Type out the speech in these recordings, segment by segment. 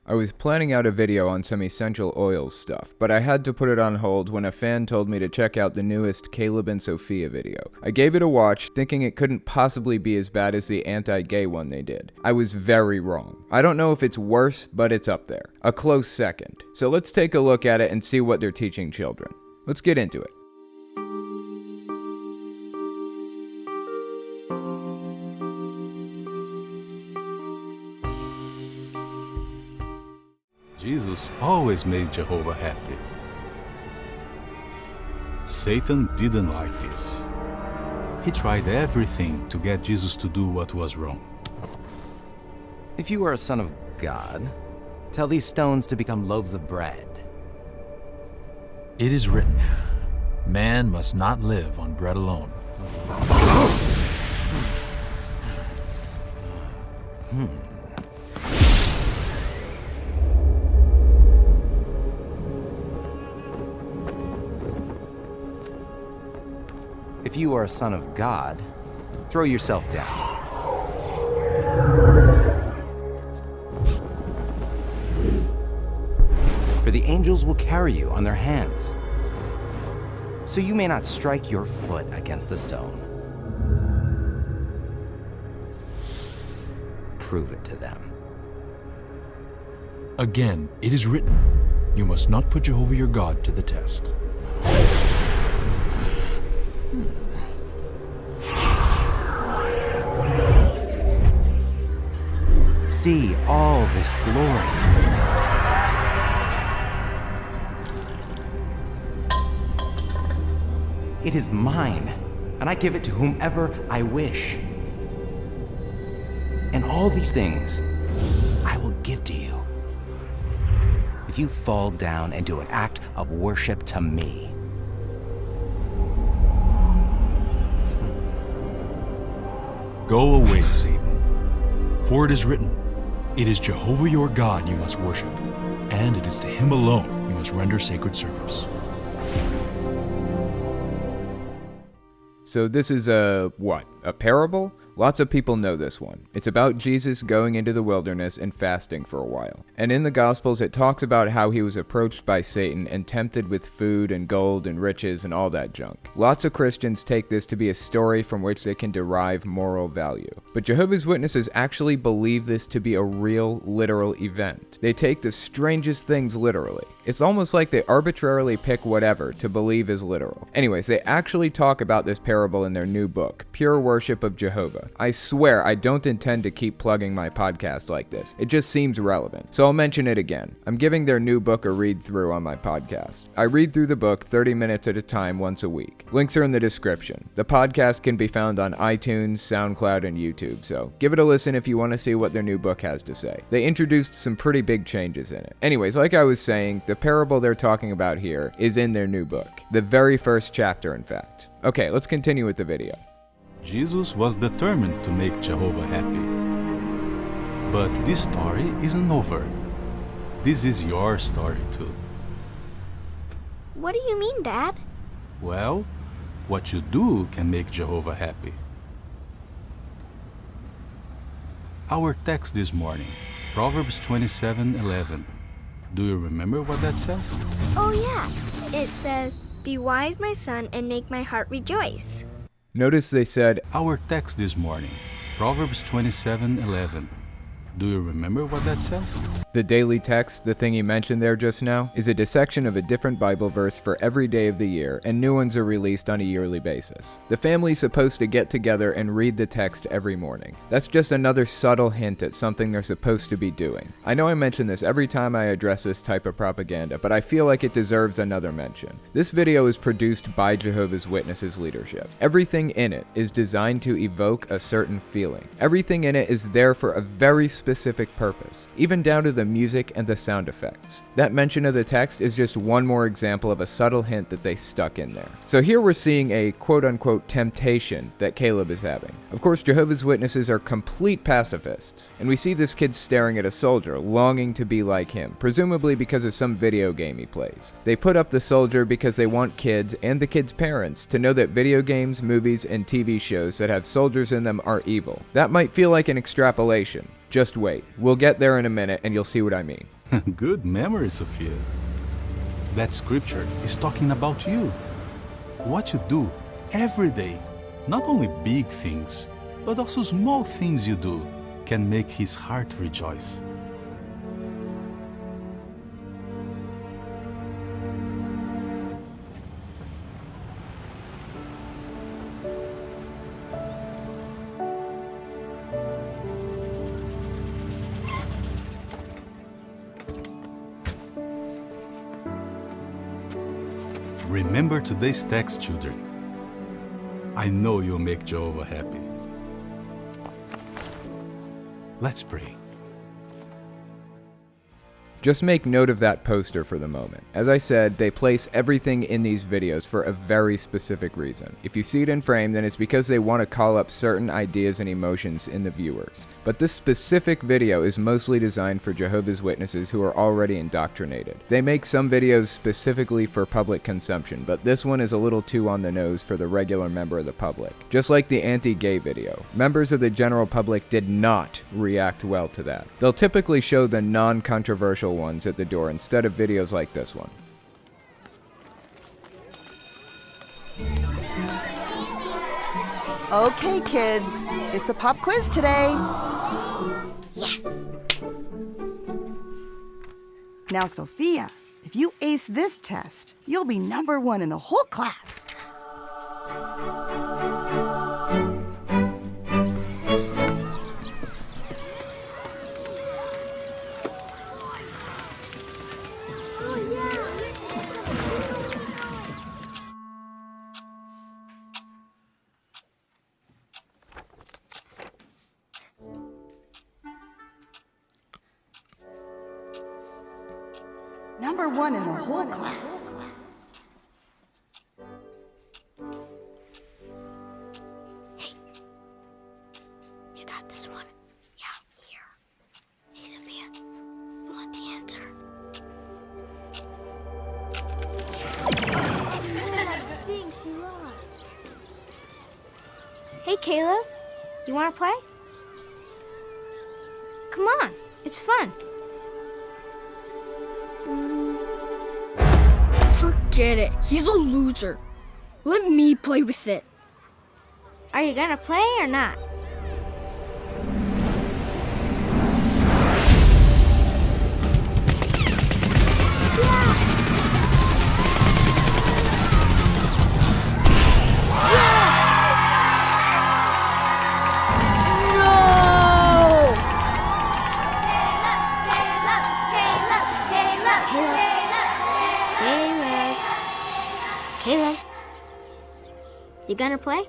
I was planning out a video on some essential oils stuff, but I had to put it on hold when a fan told me to check out the newest Caleb and Sophia video. I gave it a watch, thinking it couldn't possibly be as bad as the anti-gay one they did. I was very wrong. I don't know if it's worse, but it's up there. A close second. So let's take a look at it and see what they're teaching children. Let's get into it. Jesus always made Jehovah happy. Satan didn't like this. He tried everything to get Jesus to do what was wrong. If you are a son of God, tell these stones to become loaves of bread. It is written, man must not live on bread alone. If you are a son of God, throw yourself down. For the angels will carry you on their hands, so you may not strike your foot against a stone. Prove it to them. Again, it is written, you must not put Jehovah your God to the test. See all this glory. It is mine, and I give it to whomever I wish. And all these things I will give to you if you fall down and do an act of worship to me. Go away, Satan. For it is written, it is Jehovah your God you must worship, and it is to him alone you must render sacred service. So this is a parable? Lots of people know this one. It's about Jesus going into the wilderness and fasting for a while. And in the Gospels, it talks about how he was approached by Satan and tempted with food and gold and riches and all that junk. Lots of Christians take this to be a story from which they can derive moral value. But Jehovah's Witnesses actually believe this to be a real, literal event. They take the strangest things literally. It's almost like they arbitrarily pick whatever to believe is literal. Anyways, they actually talk about this parable in their new book, Pure Worship of Jehovah. I swear I don't intend to keep plugging my podcast like this. It just seems relevant. So I'll mention it again. I'm giving their new book a read through on my podcast. I read through the book 30 minutes at a time once a week. Links are in the description. The podcast can be found on iTunes, SoundCloud, and YouTube, so give it a listen if you want to see what their new book has to say. They introduced some pretty big changes in it. Anyways, like I was saying, the parable they're talking about here is in their new book. The very first chapter, in fact. Okay, let's continue with the video. Jesus was determined to make Jehovah happy. But this story isn't over. This is your story too. What do you mean, Dad? Well, what you do can make Jehovah happy. Our text this morning, Proverbs 27:11. Do you remember what that says? Oh yeah, it says, "Be wise, my son, and make my heart rejoice." Notice they said, Our text this morning, Proverbs 27:11. Do you remember what that says? The daily text, the thing he mentioned there just now, is a dissection of a different Bible verse for every day of the year, and new ones are released on a yearly basis. The family's supposed to get together and read the text every morning. That's just another subtle hint at something they're supposed to be doing. I know I mention this every time I address this type of propaganda, but I feel like it deserves another mention. This video is produced by Jehovah's Witnesses leadership. Everything in it is designed to evoke a certain feeling. Everything in it is there for a very specific purpose, even down to the music and the sound effects. That mention of the text is just one more example of a subtle hint that they stuck in there. So here we're seeing a quote-unquote temptation that Caleb is having. Of course, Jehovah's Witnesses are complete pacifists, and we see this kid staring at a soldier, longing to be like him, presumably because of some video game he plays. They put up the soldier because they want kids and the kids' parents to know that video games, movies, and TV shows that have soldiers in them are evil. That might feel like an extrapolation. Just wait. We'll get there in a minute and you'll see what I mean. Good memory, Sophia. That scripture is talking about you. What you do every day. Not only big things, but also small things you do can make his heart rejoice. Remember today's text, children. I know you'll make Jehovah happy. Let's pray. Just make note of that poster for the moment. As I said, they place everything in these videos for a very specific reason. If you see it in frame, then it's because they want to call up certain ideas and emotions in the viewers. But this specific video is mostly designed for Jehovah's Witnesses who are already indoctrinated. They make some videos specifically for public consumption, but this one is a little too on the nose for the regular member of the public. Just like the anti-gay video, members of the general public did not react well to that. They'll typically show the non-controversial ones at the door instead of videos like this one. Okay, kids, it's a pop quiz today. Yes! Now, Sophia, if you ace this test, you'll be #1 in the whole class. #1 in the whole class. Hey, you got this one? Yeah, here. Hey, Sophia, you want the answer? That stinks, you lost. Hey, Caleb, you want to play? Come on, it's fun. Forget it. He's a loser. Let me play with it. Are you gonna play or not? Caleb, you gonna play?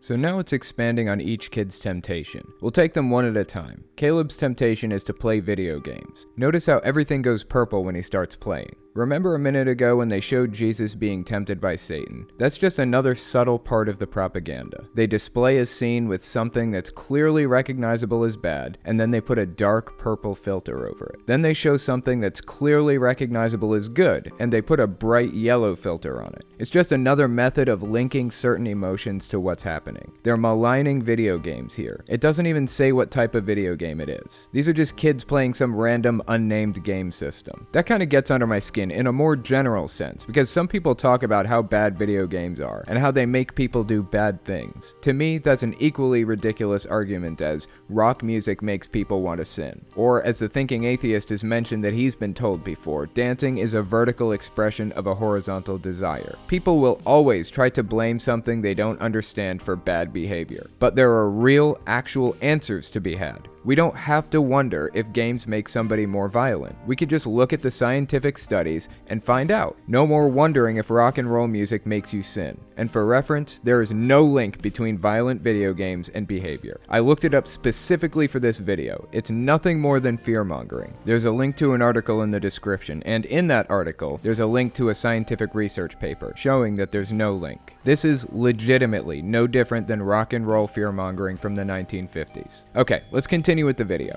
So now it's expanding on each kid's temptation. We'll take them one at a time. Caleb's temptation is to play video games. Notice how everything goes purple when he starts playing. Remember a minute ago when they showed Jesus being tempted by Satan? That's just another subtle part of the propaganda. They display a scene with something that's clearly recognizable as bad, and then they put a dark purple filter over it. Then they show something that's clearly recognizable as good, and they put a bright yellow filter on it. It's just another method of linking certain emotions to what's happening. They're maligning video games here. It doesn't even say what type of video game it is. These are just kids playing some random unnamed game system. That kind of gets under my skin in a more general sense, because some people talk about how bad video games are and how they make people do bad things. To me, that's an equally ridiculous argument as rock music makes people want to sin. Or as the thinking atheist has mentioned that he's been told before, dancing is a vertical expression of a horizontal desire. People will always try to blame something they don't understand for bad behavior. But there are real, actual answers to be had. We don't have to wonder if games make somebody more violent. We could just look at the scientific studies and find out. No more wondering if rock and roll music makes you sin. And for reference, there is no link between violent video games and behavior. I looked it up specifically for this video. It's nothing more than fear-mongering. There's a link to an article in the description, and in that article, there's a link to a scientific research paper showing that there's no link. This is legitimately no different than rock and roll fear-mongering from the 1950s. Okay, let's continue with the video.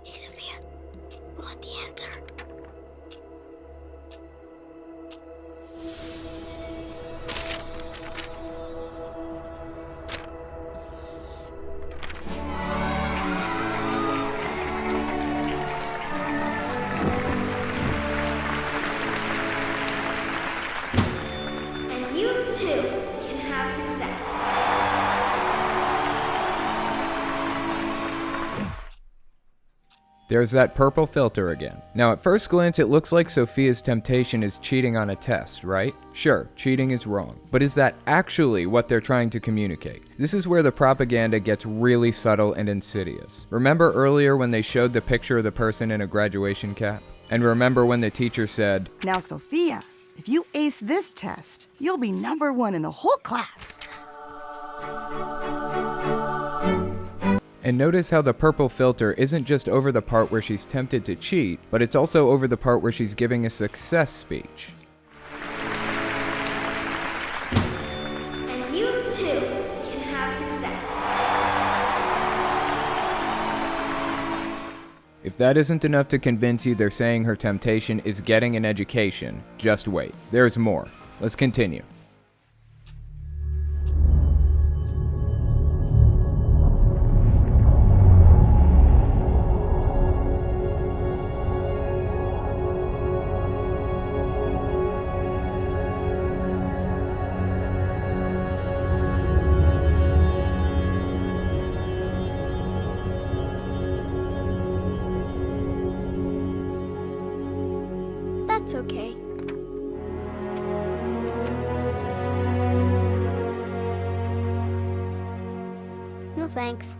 Hey, Sophia, you want the answer? There's that purple filter again. Now at first glance it looks like Sophia's temptation is cheating on a test, right? Sure, cheating is wrong. But is that actually what they're trying to communicate? This is where the propaganda gets really subtle and insidious. Remember earlier when they showed the picture of the person in a graduation cap? And remember when the teacher said, Now, Sophia, if you ace this test, you'll be number 1 in the whole class. And notice how the purple filter isn't just over the part where she's tempted to cheat, but it's also over the part where she's giving a success speech. And you too can have success. If that isn't enough to convince you they're saying her temptation is getting an education, just wait. There's more. Let's continue. That's okay. No thanks.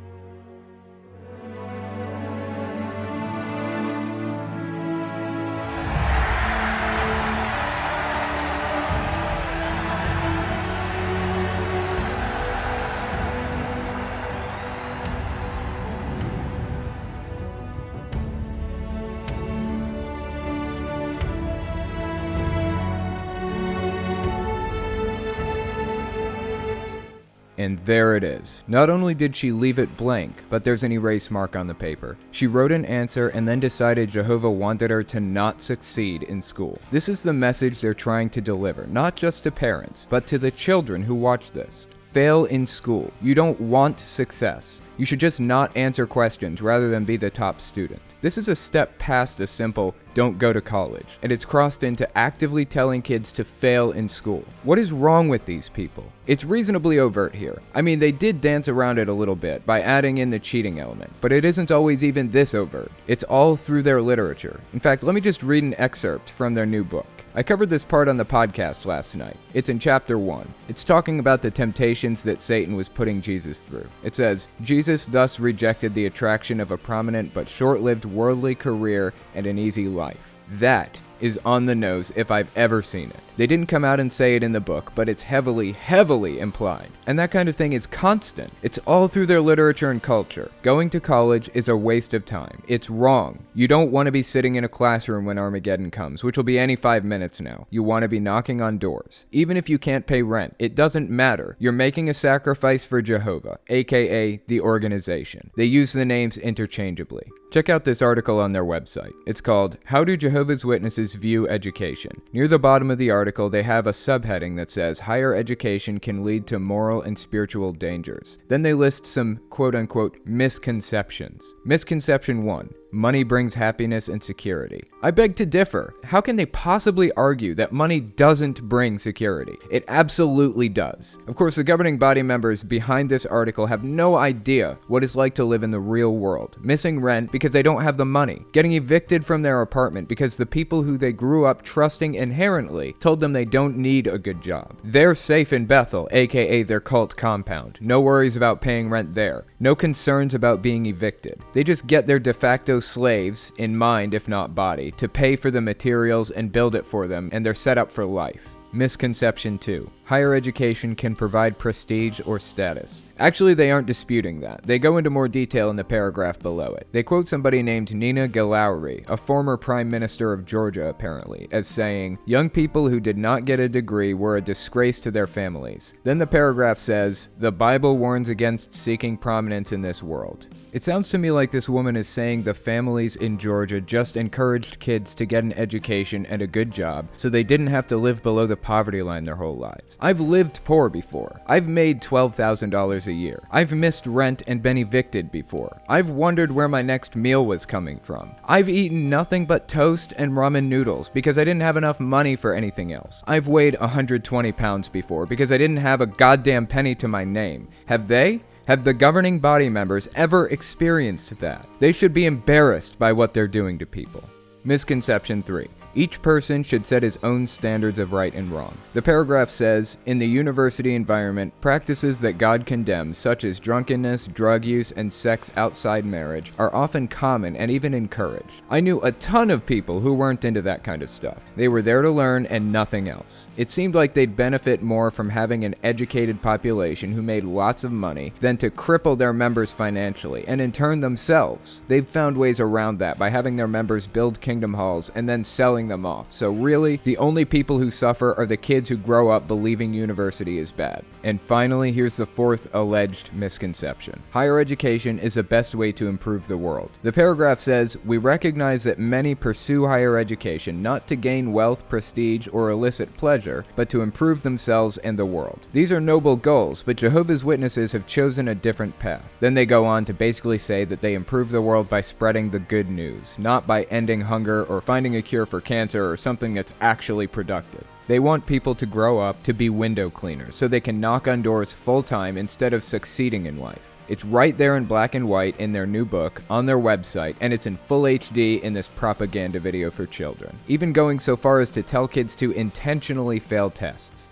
And there it is. Not only did she leave it blank, but there's an erase mark on the paper. She wrote an answer and then decided Jehovah wanted her to not succeed in school. This is the message they're trying to deliver, not just to parents, but to the children who watch this. Fail in school. You don't want success. You should just not answer questions rather than be the top student. This is a step past a simple, don't go to college, and it's crossed into actively telling kids to fail in school. What is wrong with these people? It's reasonably overt here. I mean, they did dance around it a little bit by adding in the cheating element, but it isn't always even this overt. It's all through their literature. In fact, let me just read an excerpt from their new book. I covered this part on the podcast last night. It's in chapter 1. It's talking about the temptations that Satan was putting Jesus through. It says, Jesus thus rejected the attraction of a prominent but short-lived worldly career and an easy life. That is on the nose if I've ever seen it. They didn't come out and say it in the book, but it's heavily, heavily implied. And that kind of thing is constant. It's all through their literature and culture. Going to college is a waste of time. It's wrong. You don't want to be sitting in a classroom when Armageddon comes, which will be any 5 minutes now. You want to be knocking on doors. Even if you can't pay rent, it doesn't matter. You're making a sacrifice for Jehovah, aka the organization. They use the names interchangeably. Check out this article on their website. It's called, How Do Jehovah's Witnesses View Education? Near the bottom of the article, they have a subheading that says, Higher education can lead to moral and spiritual dangers. Then they list some quote-unquote misconceptions. Misconception 1. Money brings happiness and security. I beg to differ. How can they possibly argue that money doesn't bring security? It absolutely does. Of course, the governing body members behind this article have no idea what it's like to live in the real world. Missing rent because they don't have the money. Getting evicted from their apartment because the people who they grew up trusting inherently told them they don't need a good job. They're safe in Bethel, aka their cult compound. No worries about paying rent there. No concerns about being evicted. They just get their de facto slaves, in mind if not body, to pay for the materials and build it for them, and they're set up for life. Misconception 2. Higher education can provide prestige or status. Actually, they aren't disputing that. They go into more detail in the paragraph below it. They quote somebody named Nina Gillowry, a former prime minister of Georgia apparently, as saying, young people who did not get a degree were a disgrace to their families. Then the paragraph says, the Bible warns against seeking prominence in this world. It sounds to me like this woman is saying the families in Georgia just encouraged kids to get an education and a good job so they didn't have to live below the poverty line their whole lives. I've lived poor before. I've made $12,000 a year. I've missed rent and been evicted before. I've wondered where my next meal was coming from. I've eaten nothing but toast and ramen noodles because I didn't have enough money for anything else. I've weighed 120 pounds before because I didn't have a goddamn penny to my name. Have they? Have the governing body members ever experienced that? They should be embarrassed by what they're doing to people. Misconception 3. Each person should set his own standards of right and wrong. The paragraph says, in the university environment, practices that God condemns, such as drunkenness, drug use, and sex outside marriage, are often common and even encouraged. I knew a ton of people who weren't into that kind of stuff. They were there to learn and nothing else. It seemed like they'd benefit more from having an educated population who made lots of money than to cripple their members financially, and in turn themselves. They've found ways around that by having their members build kingdom halls and then selling them off. So really, the only people who suffer are the kids who grow up believing university is bad. And finally, here's the fourth alleged misconception. Higher education is the best way to improve the world. The paragraph says, we recognize that many pursue higher education not to gain wealth, prestige, or illicit pleasure, but to improve themselves and the world. These are noble goals, but Jehovah's Witnesses have chosen a different path. Then they go on to basically say that they improve the world by spreading the good news, not by ending hunger or finding a cure for cancer or something that's actually productive. They want people to grow up to be window cleaners so they can knock on doors full-time instead of succeeding in life. It's right there in black and white in their new book, on their website, and it's in full HD in this propaganda video for children, even going so far as to tell kids to intentionally fail tests.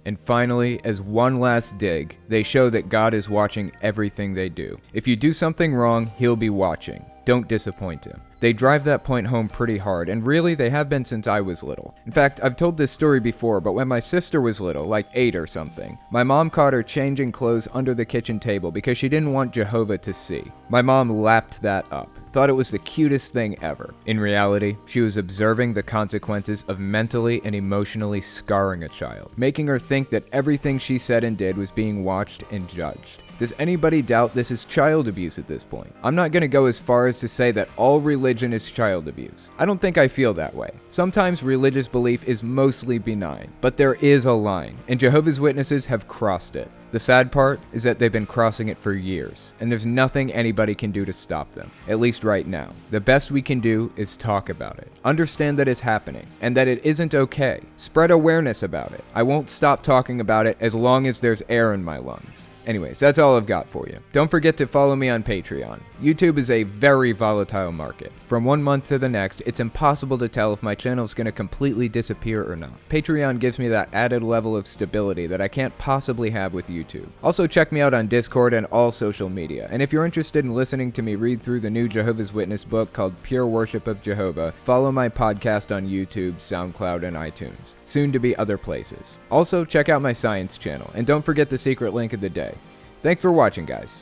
And finally, as one last dig, they show that God is watching everything they do. If you do something wrong, He'll be watching. Don't disappoint Him. They drive that point home pretty hard, and really they have been since I was little. In fact, I've told this story before, but when my sister was little, like 8 or something, my mom caught her changing clothes under the kitchen table because she didn't want Jehovah to see. My mom lapped that up, thought it was the cutest thing ever. In reality, she was observing the consequences of mentally and emotionally scarring a child, making her think that everything she said and did was being watched and judged. Does anybody doubt this is child abuse at this point? I'm not going to go as far as to say that all religion is child abuse. I don't think I feel that way. Sometimes religious belief is mostly benign, but there is a line, and Jehovah's Witnesses have crossed it. The sad part is that they've been crossing it for years, and there's nothing anybody can do to stop them, at least right now. The best we can do is talk about it. Understand that it's happening, and that it isn't okay. Spread awareness about it. I won't stop talking about it as long as there's air in my lungs. Anyways, that's all I've got for you. Don't forget to follow me on Patreon. YouTube is a very volatile market. From one month to the next, it's impossible to tell if my channel is going to completely disappear or not. Patreon gives me that added level of stability that I can't possibly have with YouTube. Also, check me out on Discord and all social media. And if you're interested in listening to me read through the new Jehovah's Witness book called Pure Worship of Jehovah, follow my podcast on YouTube, SoundCloud, and iTunes. Soon to be other places. Also, check out my science channel, and don't forget the secret link of the day. Thanks for watching, guys.